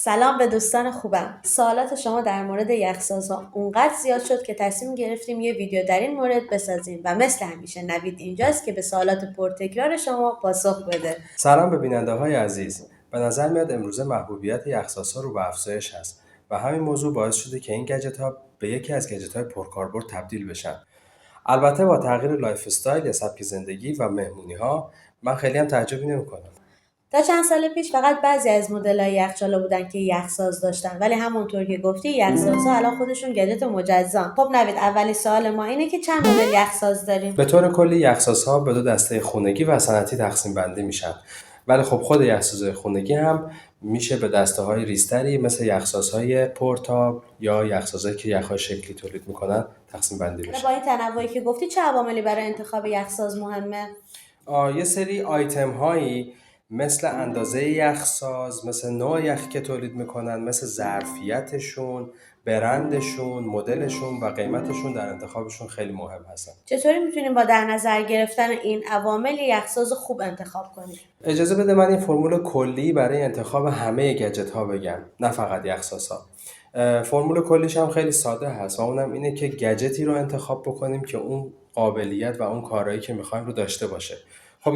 سلام به دوستان خوبم. سوالات شما در مورد یخسازها اونقدر زیاد شد که تصمیم گرفتیم یه ویدیو در این مورد بسازیم و مثل همیشه نوید اینجاست که به سوالات پرتکرار شما پاسخ بده. سلام به بیننده‌های عزیز. به نظر میاد امروزه محبوبیت یخ‌سازها رو به افزایش هست و همین موضوع باعث شده که این گجت‌ها به یکی از گجت‌های پرکاربرد تبدیل بشن. البته با تغییر لایف استایل یا سبک زندگی و مهمونی‌ها من خیلی هم تعجبی نمی‌کنم. تا چند سال پیش فقط بعضی از مدل‌های یخچالا بودن که یخساز داشتن، ولی همونطور که گفتی یخسازها الان خودشون گجت مجزان. خب نوید، اولی سوال ما اینه که چند مدل یخساز داریم؟ به طور کلی یخ‌سازها به دو دسته خونگی و صنعتی تقسیم بندی میشن. ولی خب خود یخ‌سازهای خونگی هم میشه به دسته‌های ریزتری مثل یخ‌سازهای پورتابل یا یخ‌سازهایی که یخ‌های شکلی تولید میکنن تقسیم بندی حالا بشن. با این تنوعی که گفتی چه عواملی برای انتخاب یخساز مهمه؟ یه سری آیتم هایی مثل اندازه یخساز، مثل نوع یخی که تولید میکنن، مثل ظرفیتشون، برندشون، مدلشون و قیمتشون در انتخابشون خیلی مهم هستن. چطوری میتونیم با در نظر گرفتن این عوامل یخساز خوب انتخاب کنیم؟ اجازه بده من یه فرمول کلی برای انتخاب همه گجت ها بگم، نه فقط یخساز ها. فرمول کلیش هم خیلی ساده هست و اونم اینه که گجتی رو انتخاب بکنیم که اون قابلیت و اون کارهایی که میخوایم رو داشته باشه. خب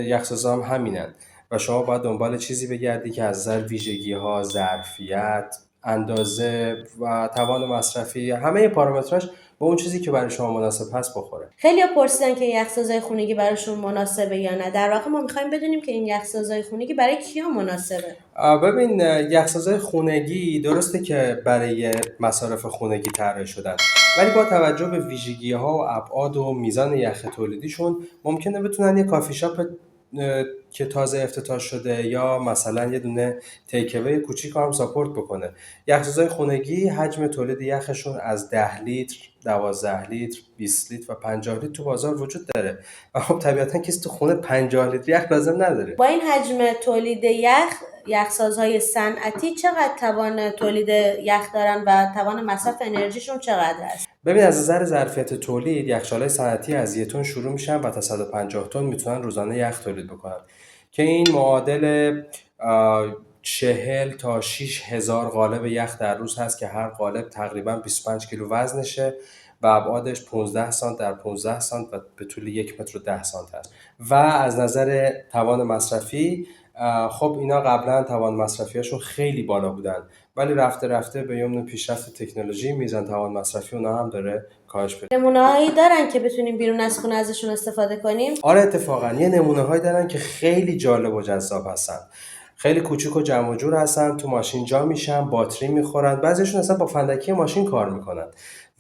یخسازها هم همینن و شما باید دنبال چیزی بگردی که از نظر ویژگی ها، ظرفیت، اندازه و توان مصرفی همه پارامتراش با اون چیزی که برای شما مناسب هست بخوره. خیلی‌ها پرسیدن که یخسازهای خونگی براشون مناسبه یا نه. در واقع ما میخوایم بدونیم که این یخسازهای خونگی برای کیا مناسبه. ببین، یخسازهای خونگی درسته که برای مصارف خونگی طراحی شدن، ولی با توجه به ویژگی ها و ابعاد و میزان یخ تولیدیشون ممکنه بتونن یه کافی شاپ که تازه افتتاح شده یا مثلا یه دونه تیک‌اوی کوچیک هم ساپورت بکنه. یخسازهای خونگی حجم تولید یخشون از 10 لیتر، 12 لیتر، 20 لیتر و 50 لیتر تو بازار وجود داره و خب طبیعتا کسی تو خونه 50 لیتر یخ لازم نداره. با این حجم تولید یخسازهای صنعتی چقدر توان تولید یخ دارن و توان مصرف انرژیشون چقدر است؟ ببین، از نظر ظرفیت تولید یخچال‌های صنعتی از 1 تن شروع میشن و تا 150 تن میتونن روزانه یخ تولید بکنن که این معادل 40 تا 6 هزار قالب یخ در روز هست که هر قالب تقریبا 25 کیلو وزنشه و ابعادش 15 سانت در 15 سانت و به طول 1 متر و 10 سانت هست. و از نظر توان مصرفی، خب اینا قبلا توان مصرفیاشون خیلی بالا بودن، ولی رفته رفته به یمن پیشرفت تکنولوژی میزان توان مصرفی اونا هم داره کاهش پیدا. نمونه‌هایی دارن که بتونیم بیرون از خونه ازشون استفاده کنیم؟ آره، اتفاقا یه نمونه هایی دارن که خیلی جالب و جذاب هستن. خیلی کوچیک و جمع و جور هستن، تو ماشین جا میشن، باتری میخورن، بعضیشون اصلا با فندکی ماشین کار میکنن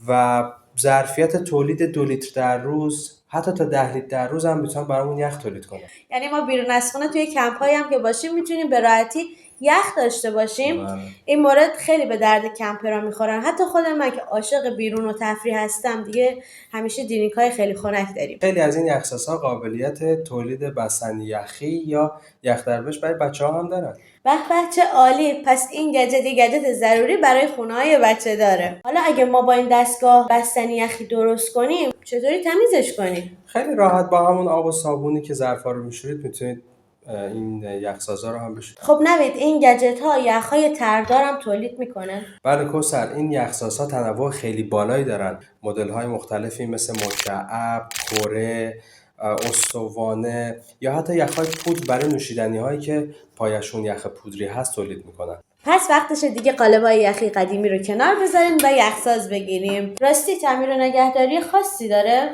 و ظرفیت تولید 2 لیتر در روز حتی تا 10 لیتر در روز هم میتونن برامون یخ تولید کنن. یعنی ما بیرون از خونه توی کمپ‌هایی هم که باشیم میتونیم به راحتی یخ داشته باشیم. این مورد خیلی به درد کمپرها میخورن. حتی خود من که عاشق بیرون و تفریح هستم دیگه همیشه درینک‌های خیلی خنک داریم. خیلی از این یخ‌سازها قابلیت تولید بستنی یخی یا یخ دربش برای بچه‌ها هم دارن. به به، چه عالی. پس این گجت ضروری برای خونه‌های بچه داره. حالا اگه ما با این دستگاه بستنی یخی درست کنیم چطوری تمیزش کنیم؟ خیلی راحت با همون آب و صابونی که ظرفا رو میشورید میتونید این یخ‌سازها رو هم بشورید. خب نوید، این گجت‌ها یخ‌های تردار هم تولید میکنه؟ بله کوثر، این یخ‌سازها تنوع خیلی بالایی دارن. مدل‌های مختلفی مثل مکعب، کره، استوانه یا حتی یخ‌های پودر برای نوشیدنی‌هایی که پایشون یخ پودری هست تولید میکنن. پس وقتشه دیگه قالب‌های یخی قدیمی رو کنار بذاریم و یخساز بگیریم. راستی تعمیر و نگهداری خاصی داره؟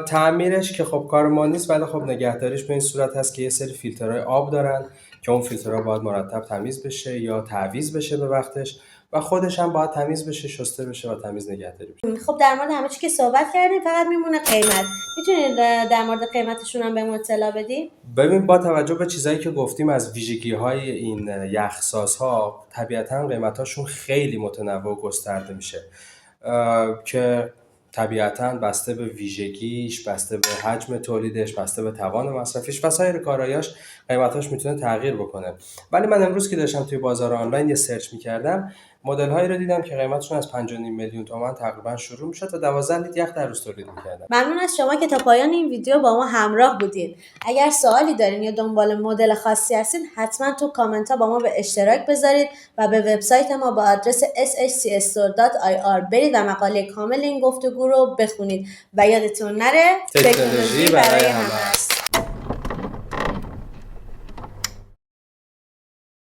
تعمیرش که خب کار ما نیست، ولی خب نگهداریش به این صورت هست که یه سری فیلترهای آب دارن که اون فیلترها باید مرتب تمیز بشه یا تعویض بشه به وقتش و خودش هم باید تمیز بشه، شسته بشه و تمیز نگهداری بشه. خب در مورد همه چی که صحبت کردیم فقط میمونه قیمت. میتونید در مورد قیمتشون هم بهمون اطلاع بدی؟ ببین، با توجه به چیزایی که گفتیم از ویژگی‌های این یخسازها طبیعتاً قیمتاشون خیلی متنوع و گسترده میشه که طبیعتاً بسته به ویژگیش، بسته به حجم تولیدش، بسته به توان مصرفیش و سایر کارایاش قیمتاش میتونه تغییر بکنه. ولی من امروز که داشتم توی بازار آنلاین یه سرچ میکردم مدل هایی رو دیدم که قیمتشون از 5.5 میلیون تومان تقریبا شروع میشد و 12 لیتر یخ در روز تولید میکردن. ممنون از شما که تا پایان این ویدیو با ما همراه بودین. اگر سوالی دارین یا دنبال مدل خاصی هستین حتما تو کامنت ها با ما به اشتراک بذارید و به وبسایت ما با آدرس shcstore.ir برید و مقاله کامل این گفتگو رو بخونید و یادتون نره تکنولوژی برای همه.